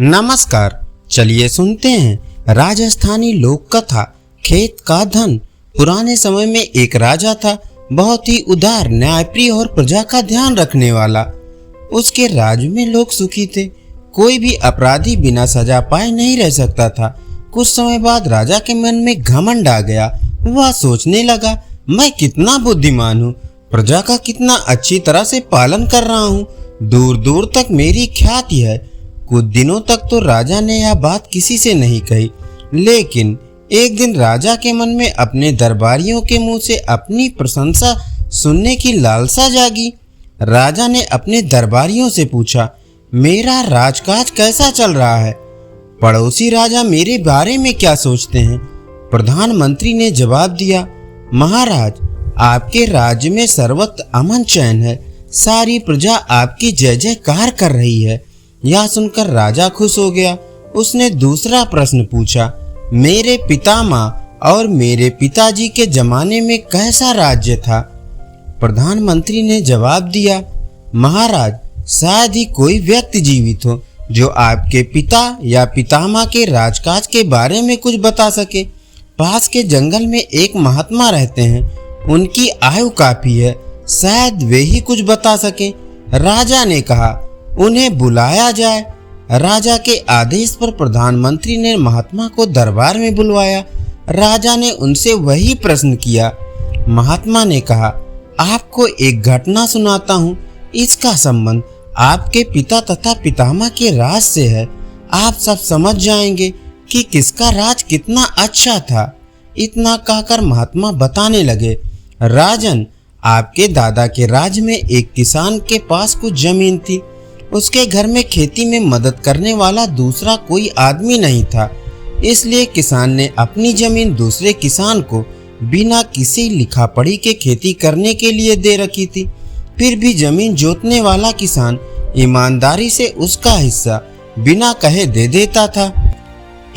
नमस्कार, चलिए सुनते हैं राजस्थानी लोक कथा खेत का धन। पुराने समय में एक राजा था, बहुत ही उदार, न्यायप्रिय और प्रजा का ध्यान रखने वाला। उसके राज्य में लोग सुखी थे, कोई भी अपराधी बिना सजा पाए नहीं रह सकता था। कुछ समय बाद राजा के मन में घमंड आ गया। वह सोचने लगा, मैं कितना बुद्धिमान हूँ, प्रजा का कितना अच्छी तरह से पालन कर रहा हूँ, दूर दूर तक मेरी ख्याति है। कुछ दिनों तक तो राजा ने यह बात किसी से नहीं कही, लेकिन एक दिन राजा के मन में अपने दरबारियों के मुंह से अपनी प्रशंसा सुनने की लालसा जागी। राजा ने अपने दरबारियों से पूछा, मेरा राजकाज कैसा चल रहा है? पड़ोसी राजा मेरे बारे में क्या सोचते हैं? प्रधानमंत्री ने जवाब दिया, महाराज, आपके राज्य में सर्वत्र अमन चैन है, सारी प्रजा आपकी जय जयकार कर रही है। यह सुनकर राजा खुश हो गया। उसने दूसरा प्रश्न पूछा, मेरे पितामह और मेरे पिताजी के जमाने में कैसा राज्य था? प्रधानमंत्री ने जवाब दिया, महाराज, शायद ही कोई व्यक्ति जीवित हो जो आपके पिता या पितामह के राजकाज के बारे में कुछ बता सके। पास के जंगल में एक महात्मा रहते हैं, उनकी आयु काफी है, शायद वे ही कुछ बता सके। राजा ने कहा, उन्हें बुलाया जाए। राजा के आदेश पर प्रधानमंत्री ने महात्मा को दरबार में बुलवाया। राजा ने उनसे वही प्रश्न किया। महात्मा ने कहा, आपको एक घटना सुनाता हूँ, इसका संबंध आपके पिता तथा पितामह के राज से है। आप सब समझ जाएंगे कि किसका राज कितना अच्छा था। इतना कहकर महात्मा बताने लगे, राजन, आपके दादा के राज में एक किसान के पास कुछ जमीन थी। उसके घर में खेती में मदद करने वाला दूसरा कोई आदमी नहीं था, इसलिए किसान ने अपनी जमीन दूसरे किसान को बिना किसी लिखा पढ़ी के खेती करने के लिए दे रखी थी। फिर भी जमीन जोतने वाला किसान ईमानदारी से उसका हिस्सा बिना कहे दे देता था।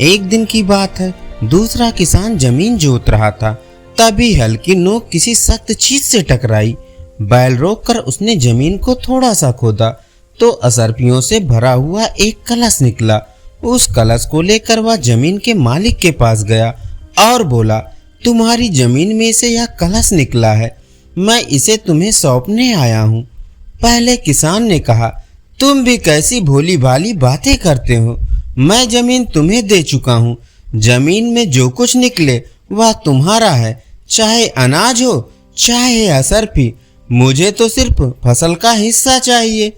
एक दिन की बात है, दूसरा किसान जमीन जोत रहा था, तभी हल्की नोक किसी सख्त चीज से टकराई। बैल रोककर उसने जमीन को थोड़ा सा खोदा तो असरपियों से भरा हुआ एक कलश निकला। उस कलश को लेकर वह जमीन के मालिक के पास गया और बोला, तुम्हारी जमीन में से यह कलश निकला है, मैं इसे तुम्हें सौंपने आया हूँ। पहले किसान ने कहा, तुम भी कैसी भोली भाली बातें करते हो, मैं जमीन तुम्हें दे चुका हूँ, जमीन में जो कुछ निकले वह तुम्हारा है, चाहे अनाज हो चाहे असरफी, मुझे तो सिर्फ फसल का हिस्सा चाहिए।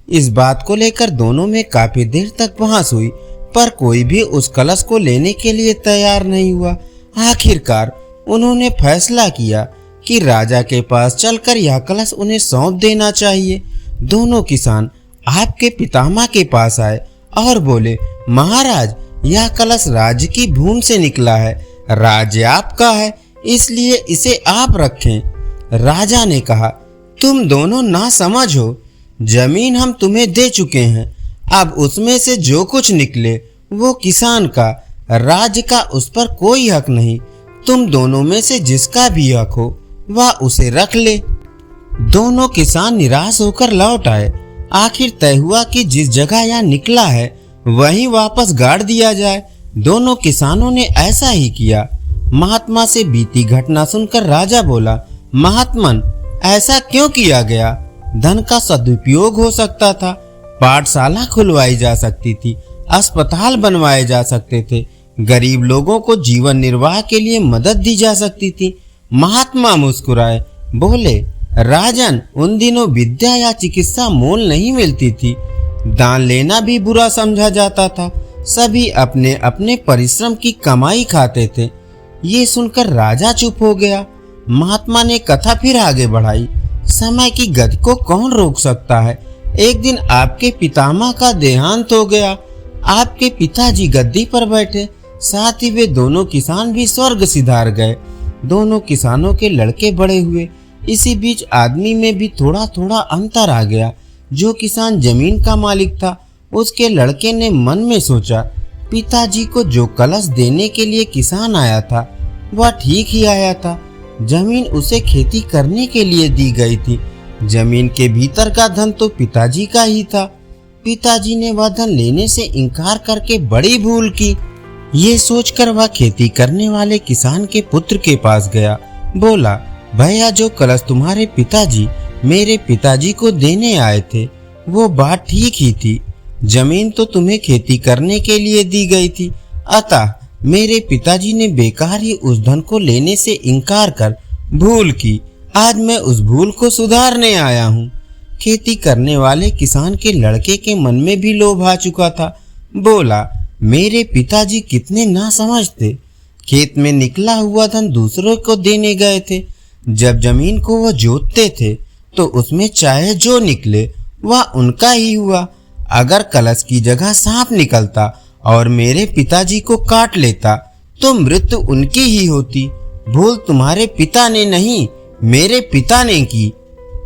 इस बात को लेकर दोनों में काफी देर तक बहस हुई, पर कोई भी उस कलश को लेने के लिए तैयार नहीं हुआ। आखिरकार उन्होंने फैसला किया कि राजा के पास चलकर यह कलश उन्हें सौंप देना चाहिए। दोनों किसान आपके पितामह के पास आए और बोले, महाराज, यह कलश राज्य की भूमि से निकला है, राज्य आपका है, इसलिए इसे आप रखें। राजा ने कहा, तुम दोनों नासमझ हो, जमीन हम तुम्हें दे चुके हैं, अब उसमें से जो कुछ निकले वो किसान का, राज्य का उस पर कोई हक नहीं। तुम दोनों में से जिसका भी हक हो वह उसे रख ले। दोनों किसान निराश होकर लौट आए। आखिर तय हुआ कि जिस जगह यह निकला है वहीं वापस गाड़ दिया जाए। दोनों किसानों ने ऐसा ही किया। महात्मा से बीती घटना सुनकर राजा बोला, महात्मन, ऐसा क्यों किया गया? धन का सदुपयोग हो सकता था, पाठशाला खुलवाई जा सकती थी, अस्पताल बनवाए जा सकते थे, गरीब लोगों को जीवन निर्वाह के लिए मदद दी जा सकती थी। महात्मा मुस्कुराए, बोले, राजन, उन दिनों विद्या या चिकित्सा मोल नहीं मिलती थी, दान लेना भी बुरा समझा जाता था, सभी अपने अपने परिश्रम की कमाई खाते थे। ये सुनकर राजा चुप हो गया। महात्मा ने कथा फिर आगे बढ़ाई, समय की गति को कौन रोक सकता है? एक दिन आपके पितामह का देहांत हो गया। आपके पिताजी गद्दी पर बैठे, साथ ही वे दोनों किसान भी स्वर्ग सिधार गए। दोनों किसानों के लड़के बड़े हुए। इसी बीच आदमी में भी थोड़ा थोड़ा अंतर आ गया। जो किसान जमीन का मालिक था, उसके लड़के ने मन में सोचा, पिताजी को जो कलश देने के लिए किसान आया था वह ठीक ही आया था। जमीन उसे खेती करने के लिए दी गई थी, जमीन के भीतर का धन तो पिताजी का ही था। पिताजी ने वह धन लेने से इनकार करके बड़ी भूल की। ये सोचकर वह खेती करने वाले किसान के पुत्र के पास गया। बोला, भैया, जो कलश तुम्हारे पिताजी मेरे पिताजी को देने आए थे वो बात ठीक ही थी। जमीन तो तुम्हें खेती करने के लिए दी गई थी, अतः मेरे पिताजी ने बेकार ही उस धन को लेने से इनकार कर भूल की। आज मैं उस भूल को सुधारने आया हूँ। खेती करने वाले किसान के लड़के के मन में भी लोभ आ चुका था। बोला, मेरे पिताजी कितने नासमझ थे। खेत में निकला हुआ धन दूसरों को देने गए थे। जब जमीन को वो जोतते थे तो उसमें चाहे जो निकले वह उनका ही हुआ। अगर कलश की जगह सांप निकलता और मेरे पिताजी को काट लेता तो मृत्यु उनकी ही होती। भूल तुम्हारे पिता ने नहीं, मेरे पिता ने की।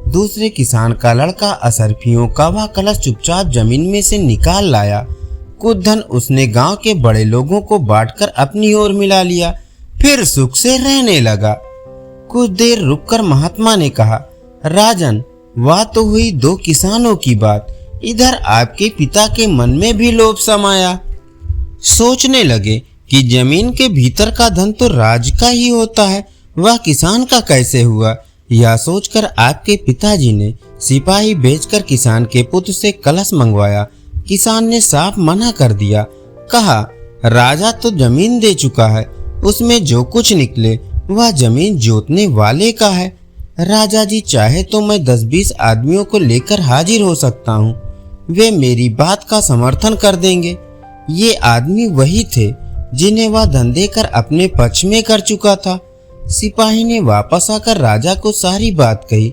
दूसरे किसान का लड़का असरफियों का वह कलश चुपचाप जमीन में से निकाल लाया। कुछ धन उसने गांव के बड़े लोगों को बांटकर अपनी ओर मिला लिया, फिर सुख से रहने लगा। कुछ देर रुककर महात्मा ने कहा, राजन, वह तो हुई दो किसानों की बात, इधर आपके पिता के मन में भी लोभ समाया। सोचने लगे कि जमीन के भीतर का धन तो राज का ही होता है, वह किसान का कैसे हुआ। यह सोचकर आपके पिताजी ने सिपाही भेजकर किसान के पुत्र से कलश मंगवाया। किसान ने साफ मना कर दिया। कहा, राजा तो जमीन दे चुका है, उसमें जो कुछ निकले वह जमीन जोतने वाले का है। राजा जी चाहे तो मैं 10-20 आदमियों को लेकर हाजिर हो सकता हूँ, वे मेरी बात का समर्थन कर देंगे। ये आदमी वही थे जिन्हें वह धन देकर अपने पक्ष में कर चुका था। सिपाही ने वापस आकर राजा को सारी बात कही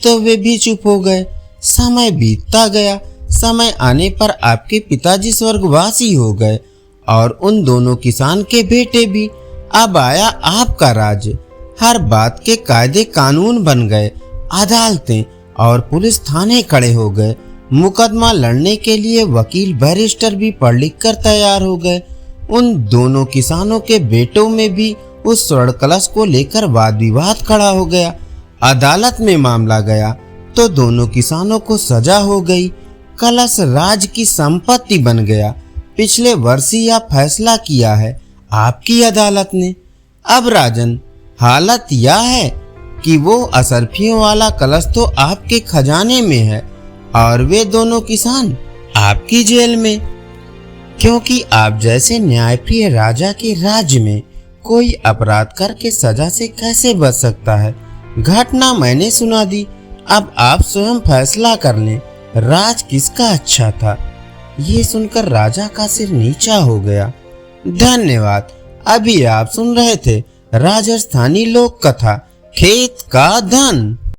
तो वे भी चुप हो गए। समय बीतता गया। समय आने पर आपके पिताजी स्वर्गवासी हो गए और उन दोनों किसान के बेटे भी। अब आया आपका राज। हर बात के कायदे कानून बन गए। अदालतें और पुलिस थाने खड़े हो गए। मुकदमा लड़ने के लिए वकील बैरिस्टर भी पढ़ लिख कर तैयार हो गए। उन दोनों किसानों के बेटों में भी उस स्वर्ण कलश को लेकर वाद विवाद खड़ा हो गया। अदालत में मामला गया तो दोनों किसानों को सजा हो गई। कलश राज की संपत्ति बन गया। पिछले वर्ष ही यह फैसला किया है आपकी अदालत ने। अब राजन, हालत यह है कि वो असरफियों वाला कलश तो आपके खजाने में है और वे दोनों किसान आपकी जेल में, क्योंकि आप जैसे न्यायप्रिय राजा के राज्य में कोई अपराध करके सजा से कैसे बच सकता है। घटना मैंने सुना दी, अब आप स्वयं फैसला कर लें, राज किसका अच्छा था। ये सुनकर राजा का सिर नीचा हो गया। धन्यवाद। अभी आप सुन रहे थे राजस्थानी लोक कथा खेत का धन।